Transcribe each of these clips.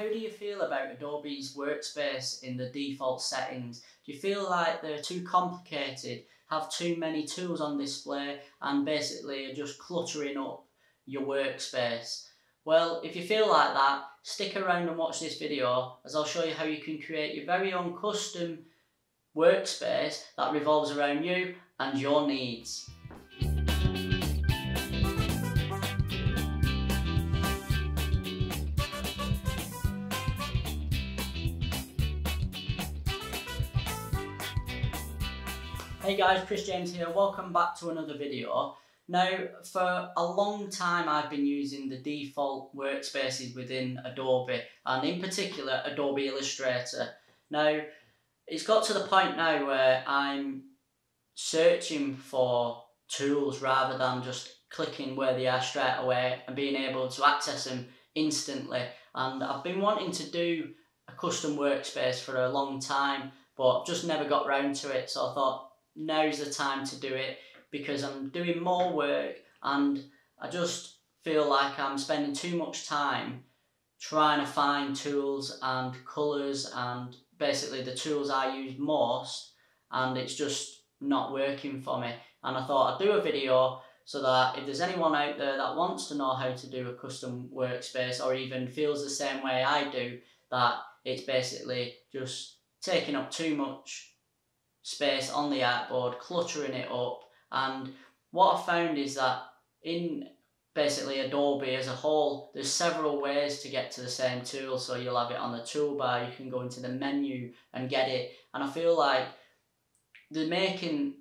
How do you feel about Adobe's Workspace in the default settings? Do you feel like they're too complicated, have too many tools on display, and basically are just cluttering up your workspace? Well, if you feel like that, stick around and watch this video as I'll show you how you can create your very own custom workspace that revolves around you and your needs. Hey guys, Chris James here, welcome back to another video. Now, for a long time I've been using the default workspaces within Adobe, and in particular Adobe Illustrator. Now, it's got to the point now where I'm searching for tools rather than just clicking where they are straight away and being able to access them instantly. And I've been wanting to do a custom workspace for a long time, but just never got round to it, so I thought, now's the time to do it because I'm doing more work and I just feel like I'm spending too much time trying to find tools and colours and basically the tools I use most, and it's just not working for me. And I thought I'd do a video so that if there's anyone out there that wants to know how to do a custom workspace or even feels the same way I do, that it's basically just taking up too much space on the artboard, cluttering it up. And what I found is that in basically Adobe as a whole, there's several ways to get to the same tool. So you'll have it on the toolbar, you can go into the menu and get it, and I feel like they're making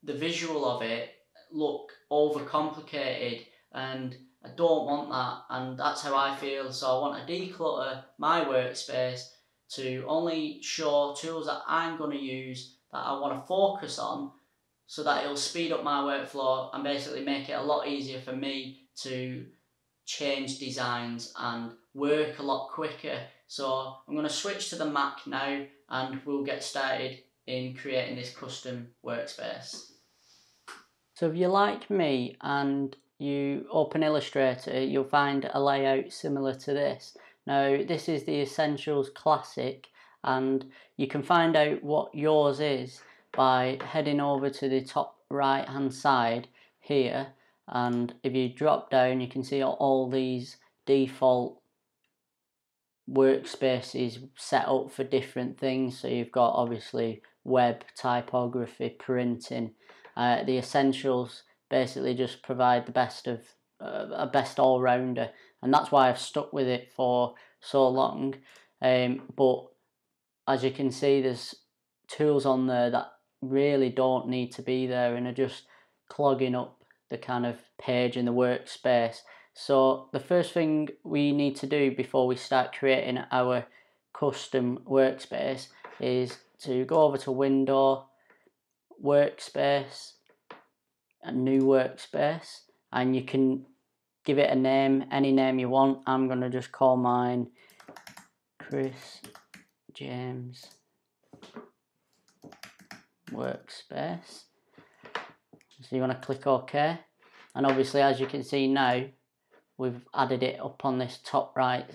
the visual of it look overcomplicated, and I don't want that, and that's how I feel. So I want to declutter my workspace to only show tools that I'm going to use, that I want to focus on, so that it'll speed up my workflow and basically make it a lot easier for me to change designs and work a lot quicker. So I'm going to switch to the Mac now and we'll get started in creating this custom workspace. So if you're like me and you open Illustrator, you'll find a layout similar to this. Now, this is the Essentials Classic, and you can find out what yours is by heading over to the top right hand side here, and if you drop down you can see all these default workspaces set up for different things. So you've got obviously web, typography, printing. The Essentials basically just provide the best of a best all-rounder, and that's why I've stuck with it for so long. But as you can see, there's tools on there that really don't need to be there and are just clogging up the kind of page in the workspace. So the first thing we need to do before we start creating our custom workspace is to go over to Window, Workspace, a new workspace, and you can give it a name, any name you want. I'm going to just call mine Chris James Workspace. So you want to click OK, and obviously as you can see now we've added it up on this top right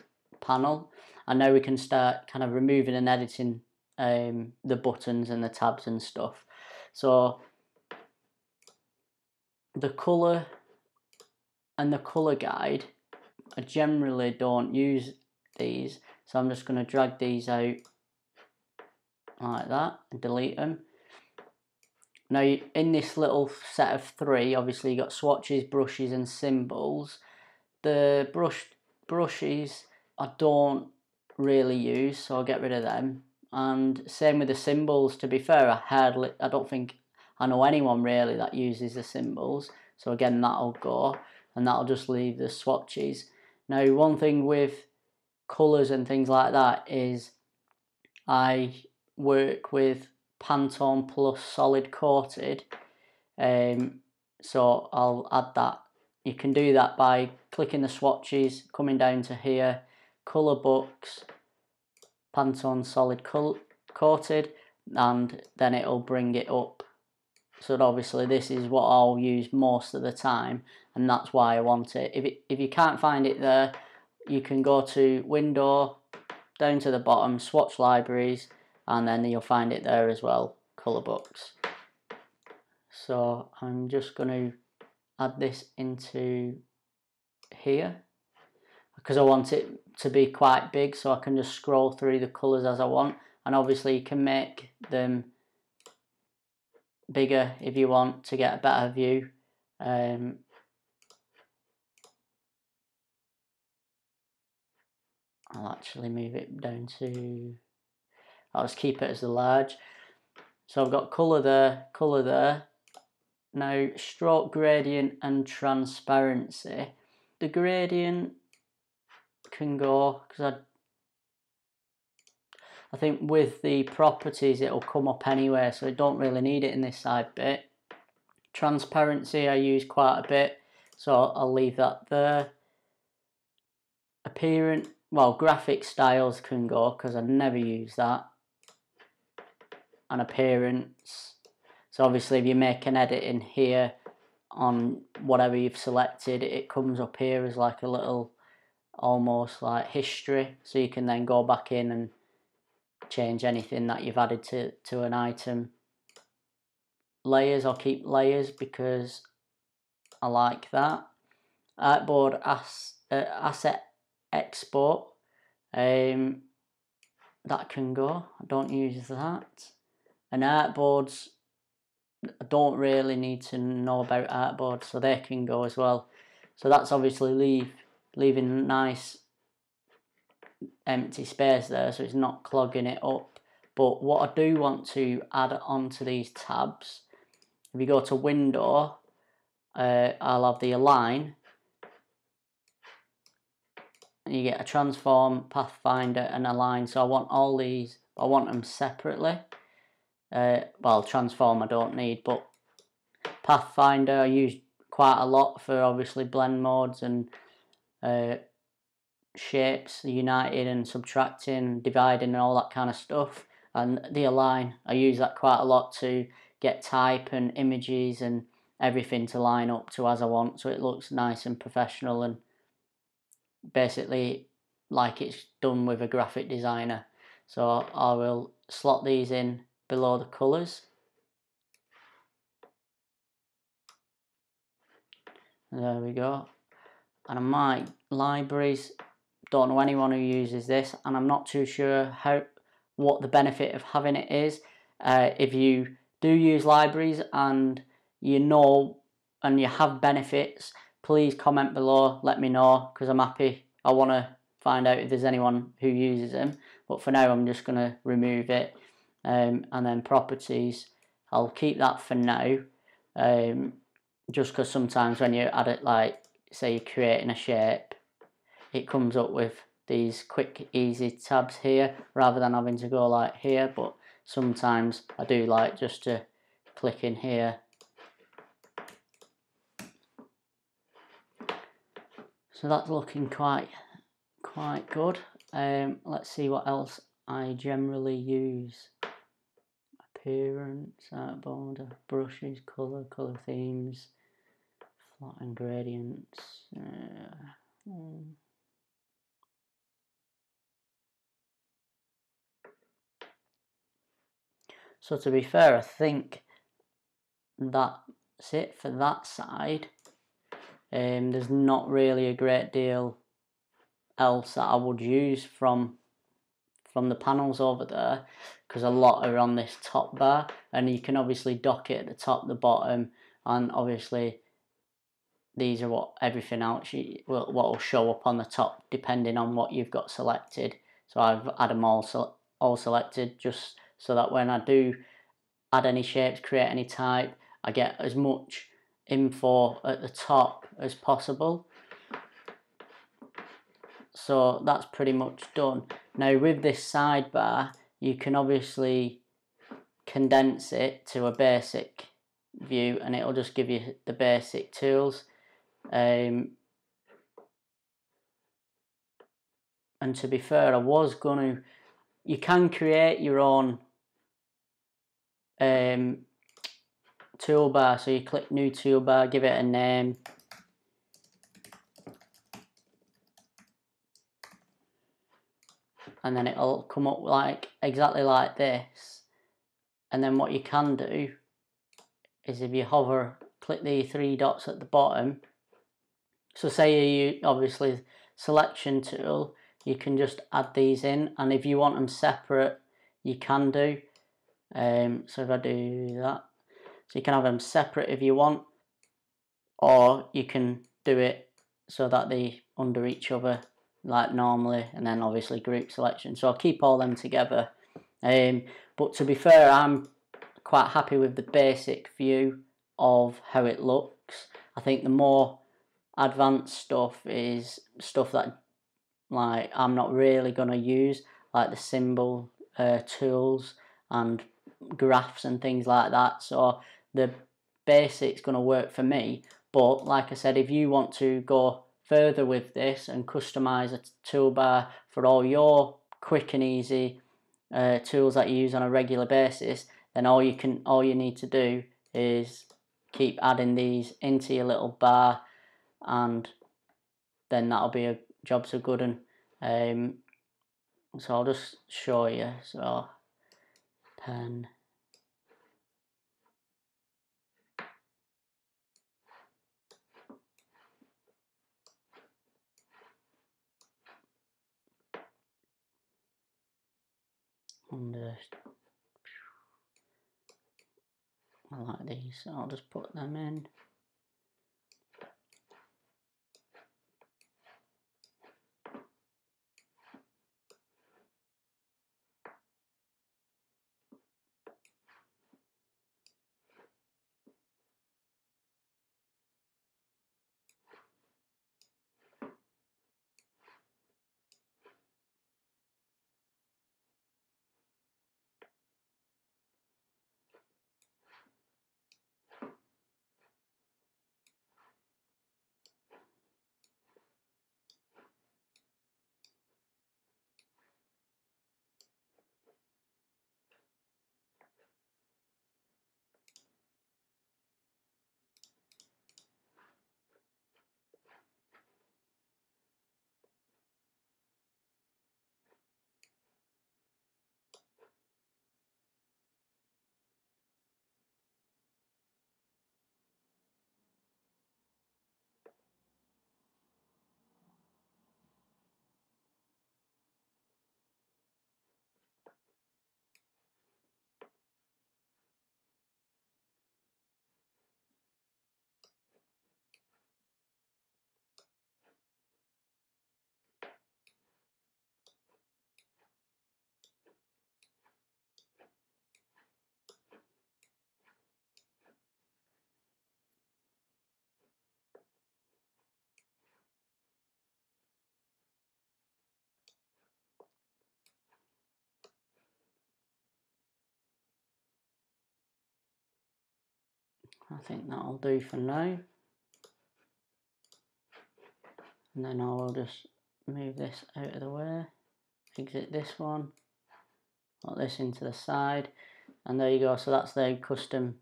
panel, and now we can start kind of removing and editing the buttons and the tabs and stuff. So the colour and the colour guide, I generally don't use these, so I'm just going to drag these out like that and delete them. Now in this little set of three, obviously you got swatches, brushes and symbols. The brushes I don't really use, so I'll get rid of them. And same with the symbols. To be fair, I don't think I know anyone really that uses the symbols, so again that'll go, and that'll just leave the swatches. Now one thing with colours and things like that is I work with Pantone Plus Solid Coated, so I'll add that. You can do that by clicking the swatches, coming down to here, colour books, Pantone Solid Coated, and then it'll bring it up. So obviously this is what I'll use most of the time, and that's why I want it. If you can't find it there, you can go to Window, down to the bottom, Swatch Libraries, and then you'll find it there as well, Colour Books. So I'm just going to add this into here because I want it to be quite big, so I can just scroll through the colours as I want. And obviously you can make them bigger if you want to get a better view. I'll actually move it down to, I'll just keep it as the large. So I've got colour there. Now stroke gradient and transparency. The gradient can go, because I think with the properties it'll come up anyway, so I don't really need it in this side bit. Transparency I use quite a bit, so I'll leave that there. Appearance, well, graphic styles can go because I never use that. And appearance, so obviously if you make an edit in here on whatever you've selected, it comes up here as like a little, almost like history, so you can then go back in and change anything that you've added to an item. Layers, I'll keep layers because I like that. Artboard asset export, that can go, I don't use that. And artboards, I don't really need to know about artboards, so they can go as well. So that's obviously leaving nice empty space there, so it's not clogging it up. But what I do want to add onto these tabs, if you go to Window, I'll have the Align, and you get a Transform, Pathfinder and Align. So I want all these, I want them separately. Well, Transform I don't need, but Pathfinder I use quite a lot for obviously blend modes and shapes, uniting and subtracting, dividing and all that kind of stuff. And the Align, I use that quite a lot to get type and images and everything to line up to as I want, so it looks nice and professional and basically like it's done with a graphic designer. So I will slot these in below the colours. There we go. And my libraries, don't know anyone who uses this, and I'm not too sure what the benefit of having it is. If you do use libraries and you know and you have benefits, please comment below, let me know, because I'm happy. I want to find out if there's anyone who uses them, but for now I'm just going to remove it. And then properties, I'll keep that for now, just because sometimes when you add it, like say you're creating a shape, it comes up with these quick easy tabs here rather than having to go like here. But sometimes I do like just to click in here. So that's looking quite good. Let's see what else I generally use. Appearance, artboard, brushes, colour themes, flat and gradients. So to be fair, I think that's it for that side. There's not really a great deal else that I would use from the panels over there, because a lot are on this top bar, and you can obviously dock it at the top, the bottom, and obviously these are what everything else what will show up on the top depending on what you've got selected. So I've had them all selected just so that when I do add any shapes, create any type, I get as much info at the top as possible. So that's pretty much done. Now with this sidebar, you can obviously condense it to a basic view and it'll just give you the basic tools. And to be fair, I was going to, you can create your own toolbar. So you click new toolbar, give it a name, and then it'll come up like exactly like this. And then what you can do is if you hover, click the three dots at the bottom. So say you obviously selection tool, you can just add these in, and if you want them separate, you can do. So if I do that, so you can have them separate if you want, or you can do it so that they under each other like normally, and then obviously group selection. So I'll keep all them together. But to be fair, I'm quite happy with the basic view of how it looks. I think the more advanced stuff is stuff that like I'm not really going to use, like the symbol tools and graphs and things like that. So the basic's going to work for me. But like I said, if you want to go further with this and customize a toolbar for all your quick and easy tools that you use on a regular basis, then all you need to do is keep adding these into your little bar, and then that'll be a job so good. And so I'll just show you. So pen, and I like these, so I'll just put them in. I think that'll do for now. And then I will just move this out of the way, exit this one, put this into the side, and there you go. So that's the custom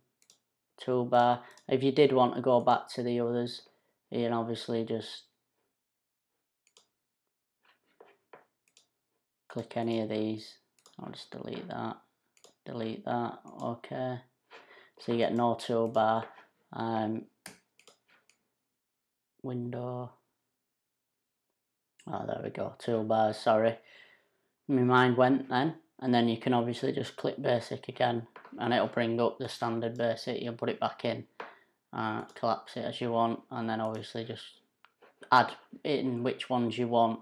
toolbar. If you did want to go back to the others, you can obviously just click any of these. I'll just delete that, okay. So you get no toolbar, window, oh there we go, toolbars, sorry. My mind went then, and then you can obviously just click basic again, and it'll bring up the standard basic. You'll put it back in, collapse it as you want, and then obviously just add in which ones you want,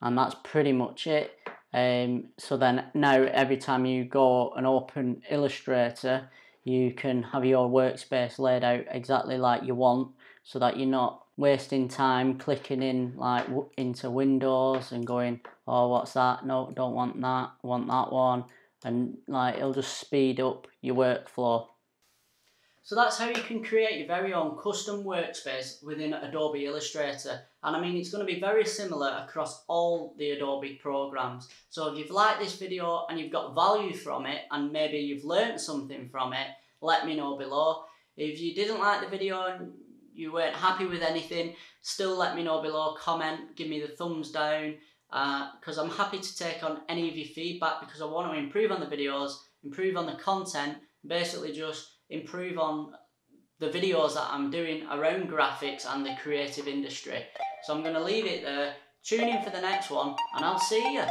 and that's pretty much it. So then now every time you go and open Illustrator, you can have your workspace laid out exactly like you want, so that you're not wasting time clicking in like into windows and going, oh what's that, no don't want that, want that one, and like it'll just speed up your workflow. So that's how you can create your very own custom workspace within Adobe Illustrator. And I mean, it's going to be very similar across all the Adobe programs. So if you've liked this video and you've got value from it, and maybe you've learned something from it, let me know below. If you didn't like the video and you weren't happy with anything, still let me know below, comment, give me the thumbs down. because I'm happy to take on any of your feedback, because I want to improve on the videos, improve on the content, basically just improve on the videos that I'm doing around graphics and the creative industry. So I'm going to leave it there. Tune in for the next one, and I'll see you.